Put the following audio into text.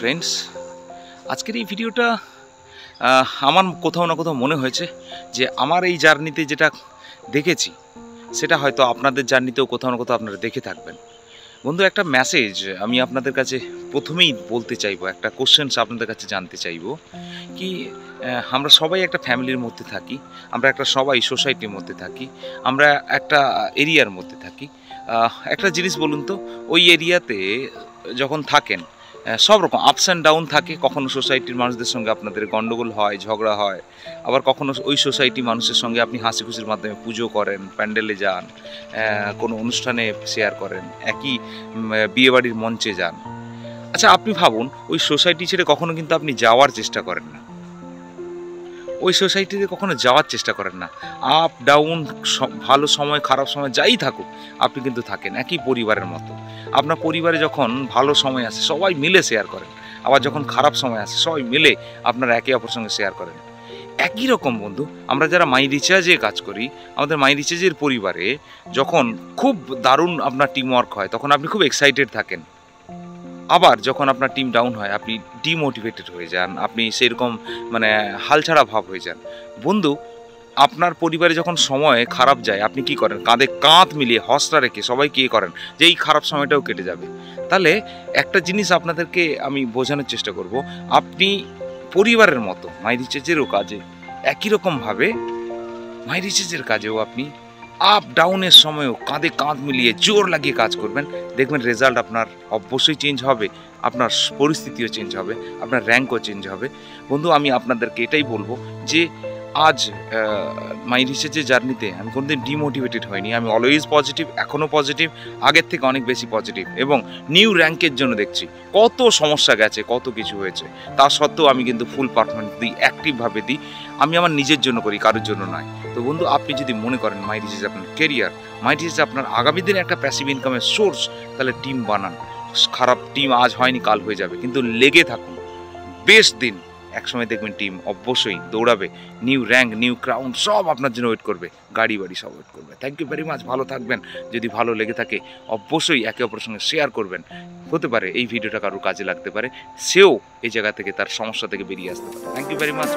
Friends, আজকের এই ভিডিওটা আমার কোথাও না কোথাও মনে হয়েছে যে আমার এই জার্নিতে যেটা দেখেছি সেটা হয়তো আপনাদের জার্নিতেও কোথাও না কোথাও আপনারা দেখে থাকবেন। বন্ধু, একটা মেসেজ আমি আপনাদের কাছে প্রথমেই বলতে চাইবো, একটা কোশ্চেনস আপনাদের কাছে জানতে চাইবো কি, আমরা সবাই একটা ফ্যামিলির মধ্যে থাকি, আমরা একটা সবাই সোসাইটির মধ্যে থাকি, আমরা একটা এরিয়ার মধ্যে থাকি। একটা জিনিস বলুন তো, ওই এরিয়াতে যখন থাকেন সব রকম আপস অ্যান্ড ডাউন থাকে। কখনো সোসাইটির মানুষদের সঙ্গে আপনাদের গণ্ডগোল হয়, ঝগড়া হয়, আবার কখনো ওই সোসাইটি মানুষের সঙ্গে আপনি হাসি খুশির মাধ্যমে পুজো করেন, প্যান্ডেলে যান, কোনো অনুষ্ঠানে শেয়ার করেন, একই বিয়েবাড়ির মঞ্চে যান। আচ্ছা, আপনি ভাবুন, ওই সোসাইটি ছেড়ে কখনো কিন্তু আপনি যাওয়ার চেষ্টা করেন না, ওই সোসাইটিতে কখনো যাওয়ার চেষ্টা করেন না। আপ ডাউন, ভালো সময় খারাপ সময় যাই থাকুক, আপনি কিন্তু থাকেন একই পরিবারের মতো। আপনার পরিবারে যখন ভালো সময় আসে সবাই মিলে শেয়ার করেন, আবার যখন খারাপ সময় আসে সবাই মিলে আপনারা একে অপরের সঙ্গে শেয়ার করেন। একই রকম বন্ধু, আমরা যারা মাই রিচার্জে কাজ করি, আমাদের মাই রিচার্জের পরিবারে যখন খুব দারুণ আপনার টিম ওয়ার্ক হয় তখন আপনি খুব এক্সাইটেড থাকেন। আবার যখন আপনার টিম ডাউন হয় আপনি ডিমোটিভেটেড হয়ে যান, আপনি সেরকম হালছাড়া ভাব হয়ে যান। বন্ধু, আপনার পরিবারে যখন সময় খারাপ যায় আপনি কি করেন? কাঁধে কাঁধ মিলিয়ে হসটা রেখে সবাইকে করেন যে এই খারাপ সময়টাও কেটে যাবে। তাহলে একটা জিনিস আপনাদেরকে আমি বোঝানোর চেষ্টা করব, আপনি পরিবারের মতো মাই রিচার্জেরও কাজে একই রকমভাবে মাই রিচার্জের কাজেও আপনি আপ ডাউনের সময়ও কাঁধে কাঁধ মিলিয়ে জোর লাগিয়ে কাজ করবেন। দেখবেন রেজাল্ট আপনার অবশ্যই চেঞ্জ হবে, আপনার পরিস্থিতিও চেঞ্জ হবে, আপনার র্যাঙ্কও চেঞ্জ হবে। বন্ধু, আমি আপনাদেরকে এটাই বলবো যে আজ মাই রিসার্চের জার্নিতে আমি কোনোদিন ডিমোটিভেটেড হয়নি। আমি অলওয়েজ পজিটিভ, এখনও পজিটিভ, আগের থেকে অনেক বেশি পজিটিভ, এবং নিউ র্যাঙ্কের জন্য দেখছি কত সমস্যা গেছে, কত কিছু হয়েছে, তা সত্ত্বেও আমি কিন্তু ফুল পারফরমেন্স দিই, অ্যাক্টিভভাবে দিই। আমি আমার নিজের জন্য করি, কারোর জন্য নয়। তো বন্ধু, আপনি যদি মনে করেন মাই রিসার্চ আপনার কেরিয়ার, মাই রিসার্চ আপনার আগামী দিনে একটা প্যাসিভ ইনকামের সোর্স, তাহলে টিম বানান। খারাপ টিম আজ হয়নি কাল হয়ে যাবে, কিন্তু লেগে থাকুন, বেস্ট দিন একসময় দেখবেন টিম অবশ্যই দৌড়াবে, নিউ র্যাঙ্ক, নিউ ক্রাউন সব আপনার জন্য ওয়েট করবে, গাড়ি বাড়ি সব ওয়েট করবে। থ্যাংক ইউ ভেরি মাচ, ভালো থাকবেন। যদি ভালো লেগে থাকে অবশ্যই একে অপরের সঙ্গে শেয়ার করবেন। হতে পারে এই ভিডিওটা কারোর কাজে লাগতে পারে, সেও এই জায়গা থেকে তার সমস্যা থেকে বেরিয়ে আসতে পারে। Thank you very much.